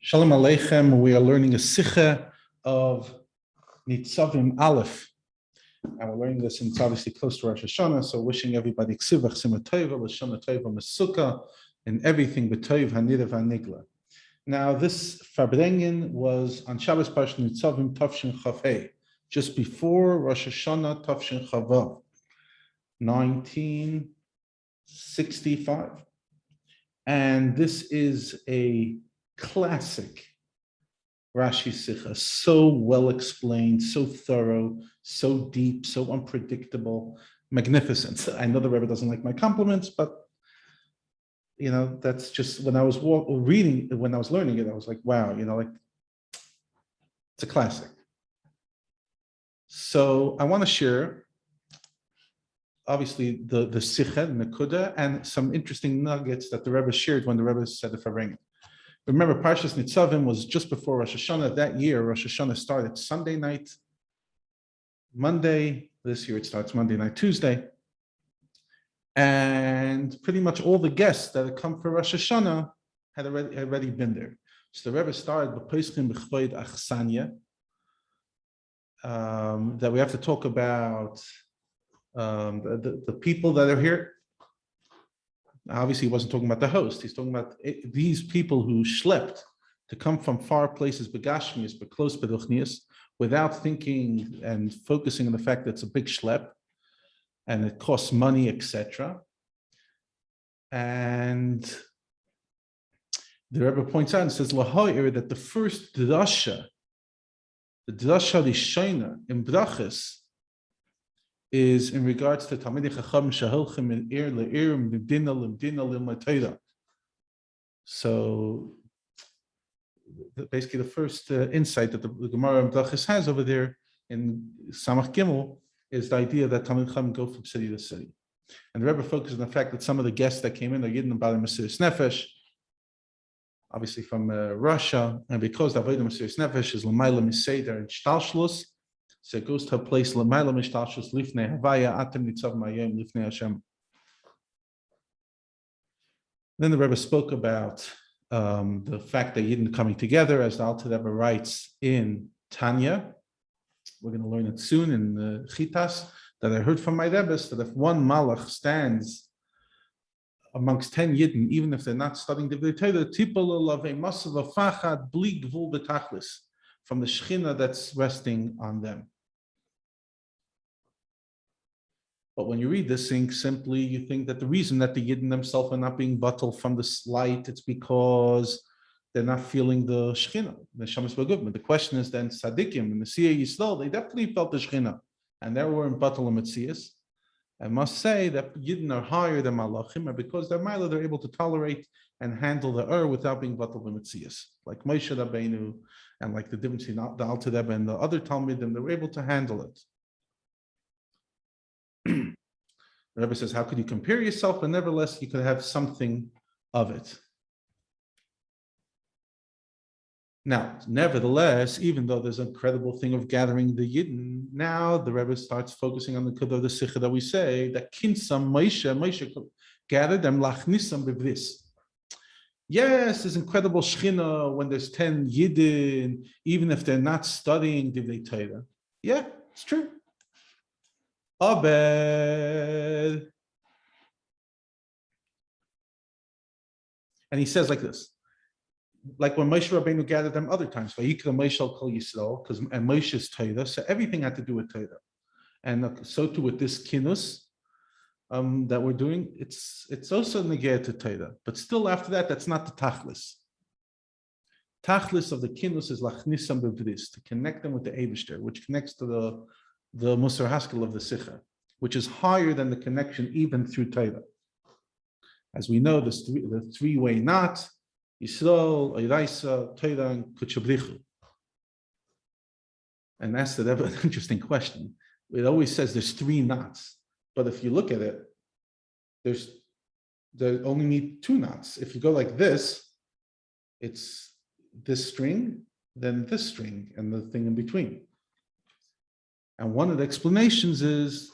Shalom Aleichem. We are learning a Sikha of Nitzavim Aleph. And we're learning this, and it's obviously close to Rosh Hashanah, so wishing everybody Ksivach Sima Tova, Lashana Tova Mesuka, and everything B'Tov HaNirav HaNigla. Now, this Farbrengen was on Shabbos Parshat Nitzavim Tafshin Chavhei, just before Rosh Hashanah Tafshin Chavav, 1965. And this is a classic Rashi Sikha, so well explained, so thorough, so deep, so unpredictable, magnificent. I know the Rebbe doesn't like my compliments, but that's just when I was learning it, I was like, wow, it's a classic. So I want to share, obviously, the Sikha, Nekuda, and some interesting nuggets that the Rebbe shared when the Rebbe said the Farbrengen. Remember, Parshas Nitzavim was just before Rosh Hashanah. That year, Rosh Hashanah started Sunday night, Monday. This year, it starts Monday night, Tuesday. And pretty much all the guests that had come for Rosh Hashanah had already been there. So the Rebbe started B'Poschim B'Chvoid Achsanya, that we have to talk about the people that are here. Obviously, he wasn't talking about the host. He's talking about these people who schlepped to come from far places, begashmias, but close beduchnias, without thinking and focusing on the fact that it's a big schlep and it costs money, etc. And the Rebbe points out and says, Lahoyer, that the first drasha, the drasha Rishona in Brachas, is in regards to Talmidei Chacham sheholchim min ir le'ir m'dina l'matayra. So basically the first insight that the Gemara in Brachas has over there in Samach Gimel is the idea that Talmidei Chacham go from city to city. And the Rebbe focuses on the fact that some of the guests that came in are Yidden Bali Mesiris Nefesh, obviously from Russia, and because the Avodah Mesiris Nefesh is L'mayla Miseder and Shtalshlus, so it goes to a place L'mayla Mishtalshlus Lifnei Havaya Atem Nitzav Mayim Lifnei Hashem. Then the Rebbe spoke about the fact that Yidden coming together, as the Alter Rebbe writes in Tanya. We're going to learn it soon in the Chitas, that I heard from my Rebbe, that if one Malach stands amongst 10 Yidden, even if they're not studying the Torah, from the Shechina that's resting on them. But when you read this thing, simply you think that the reason that the Yidden themselves are not being bottled from this light, it's because they're not feeling the Shechina, the Shamas Baguvman. The question is then, Tzadikim and the Siyah Yisrael, they definitely felt the Shechina, and they were in Batal Metzias. I must say that Yidden are higher than Malachim, and because they're Mila, they're able to tolerate and handle the without being Batal Metzias. Like Moshe Rabbeinu, and like the difference in the Alter Rebbe and the other Talmidim, they were able to handle it. The Rebbe says, how could you compare yourself? But nevertheless, you could have something of it. Now, nevertheless, even though there's an incredible thing of gathering the Yidden, now the Rebbe starts focusing on the Kudah of the Sikha that we say, that Kinsam Moshe gathered them lachnisam b'vris. Yes, there's incredible Shechina when there's 10 Yidden, even if they're not studying Divrei Torah. Yeah, it's true. Abed. And he says like this, like when Moshe Rabbeinu gathered them other times, Vayikra Moshe al Kol Yisrael, and Moshe's Torah, so everything had to do with Torah. And so too with this Kinus that we're doing, it's also neged to Torah. But still after that, that's not the Tachlis. Tachlis of the Kinus is Lachnisam Bevris, to connect them with the Eibishter, which connects to the Musar Haskel of the Sikha, which is higher than the connection even through Torah. As we know, the three-way knot, Yisrael, Eiraisa, Torah, and Kuchabrichu. And that's an interesting question. It always says there's 3 knots, but if you look at it, they only need 2 knots. If you go like this, it's this string, then this string, and the thing in between. And one of the explanations is,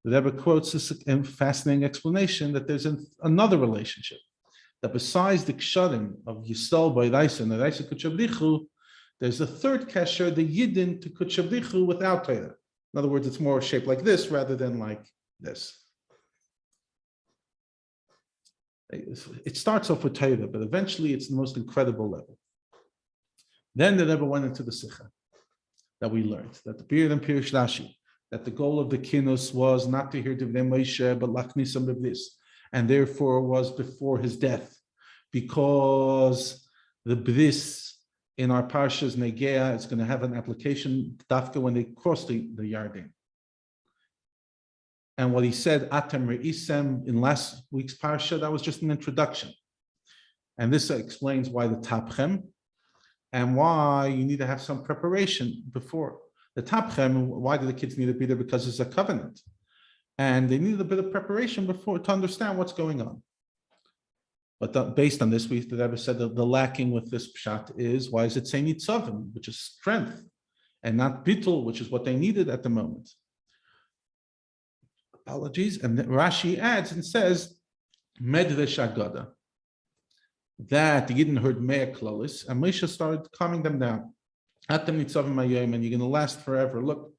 the Rebbe quotes this fascinating explanation that there's another relationship. that besides the ksharim of Yisrael by Raisa and the Raisa Kutshavdichu, there's a third kesher, the Yidden to Kutshavdichu without Torah. In other words, it's more shaped like this rather than like this. It starts off with Torah, but eventually it's the most incredible level. Then the Rebbe went into the Sikha that we learned, that the period in Pirush Rashi, that the goal of the Kinus was not to hear Divrei Moshe, but Lachnisam Biblis, and therefore was before his death, because the Bris in our Parshas Negea is going to have an application dafka when they cross the Yarden. And what he said, Atem Re'isem, in last week's Parsha, that was just an introduction. And this explains why the Tapchem, and why you need to have some preparation before. The Tapchem, why do the kids need to be there? Because it's a covenant. And they need a bit of preparation before to understand what's going on. But based on this, the Rebbe said that the lacking with this pshat is, why is it saying Nitzavim, which is strength, and not bittul, which is what they needed at the moment? Apologies. And Rashi adds and says, Medresh Agada, that the Yidden heard Mea Klolis, and Moshe started calming them down. Atem Nitzavim Hayom, and you're going to last forever. Look.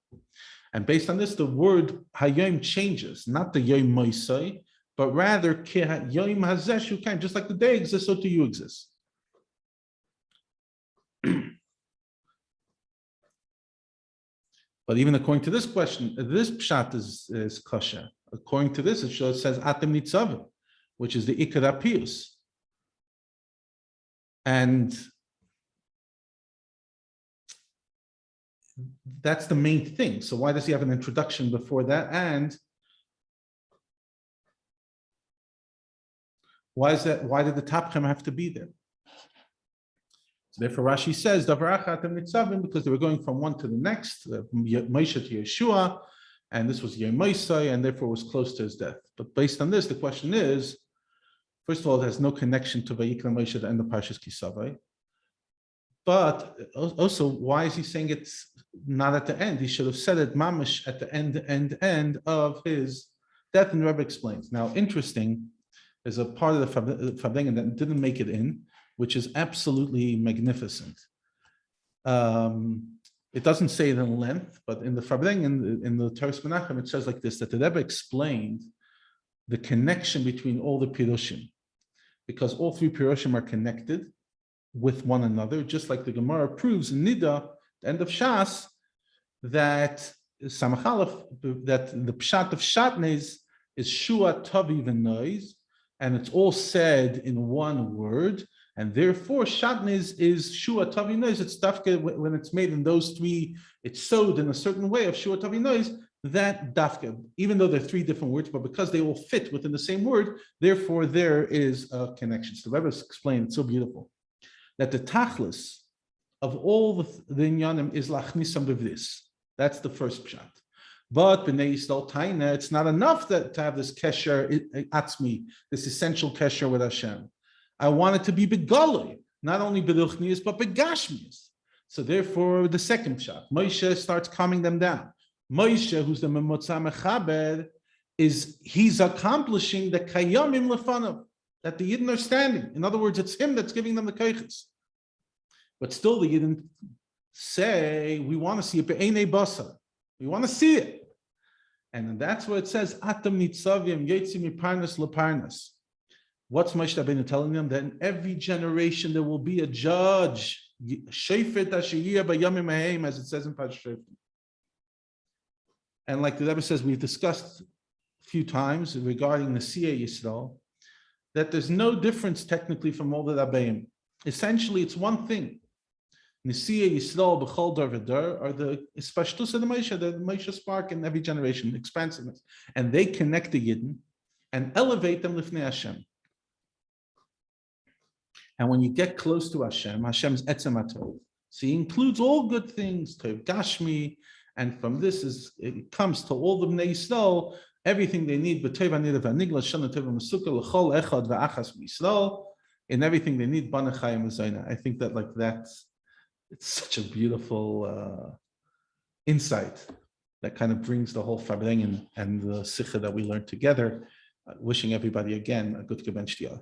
And based on this, the word Hayom changes, not the Yom Moisei, but rather Yom Hazeh Shukaim, just like the day exists, so do you exist. But even according to this question, this pshat is kosher. According to this, it says Atem Nitzavim, which is the Ikar Apius. And that's the main thing. So why does he have an introduction before that? And why is that? Why did the Tapchem have to be there? So therefore, Rashi says, because they were going from one to the next, Moshe to Yeshua, and this was Yom Mosai, and therefore was close to his death. But based on this, the question is, first of all, it has no connection to Vayikra Moshe at the end of Parshas Kisavai. But also, why is he saying it's not at the end? He should have said it mamish at the end of his death, and the Rebbe explains. Now, interesting, there's a part of the Farbrengen that didn't make it in, which is absolutely magnificent. It doesn't say it in length, but in the Farbrengen, in the Teres Menachem, it says like this, that the Rebbe explained the connection between all the Pirushim, because all three Pirushim are connected with one another, just like the Gemara proves in Nida, the end of Shas, that Samachalaf, that the Pshat of Shatnez is Shua Tavi V'Nois, and it's all said in one word, and therefore Shatnez is Shua Tavi Nois. It's dafka when it's made in those three, it's sewed in a certain way of Shua Tavi Nois, that dafka, even though they're three different words, but because they all fit within the same word, therefore there is a connection. So the Rebbe explained, it's so beautiful, that the tachlis of all the inyanim is lachnisam b'vris. That's the first pshat. But b'nei Yisrael taina, it's not enough to have this kesher atzmi, this essential kesher with Hashem. I want it to be begaloi, not only beruchnius but begashmius. So therefore, the second pshat, Moshe starts calming them down. Moshe, who's the memotza mechaber, he's accomplishing the kayamim lefanav, that the Yidden are standing. In other words, it's him that's giving them the keiches. But still, the Yidden say, we want to see it be'enei basar. We want to see it. And that's where it says, Atam Nitzavim Yetzi Miparnas Leparnas. What's Moshe Rabbeinu telling them? That in every generation there will be a judge, Shefet Ashiyah B'Yamim Haim, as it says in Parashat. And like the Rebbe says, we've discussed a few times regarding Nesiya Yisrael, that there's no difference technically from all the Rabbeim. Essentially, it's one thing. Nesiya Yisrael B'chol Dar V'Dar are the Ispashtus of the Moshe spark in every generation, expansiveness. And they connect the Yidden and elevate them Lifnei Hashem. And when you get close to Hashem, Hashem's Etzem HaTov. So he includes all good things, Tov Gashmi, and from this it comes to all the Bnei Yisrael, everything they need, B'Tov HaNirav HaNigla, Shana Tov HaMesukah, L'chol Echad V'Achas B'Yisrael, in everything they need, Bana Chayim Zayna. I think that it's such a beautiful insight that kind of brings the whole Farbrengen and the Sikha that we learned together. Wishing everybody again a good Gebench Shtiya.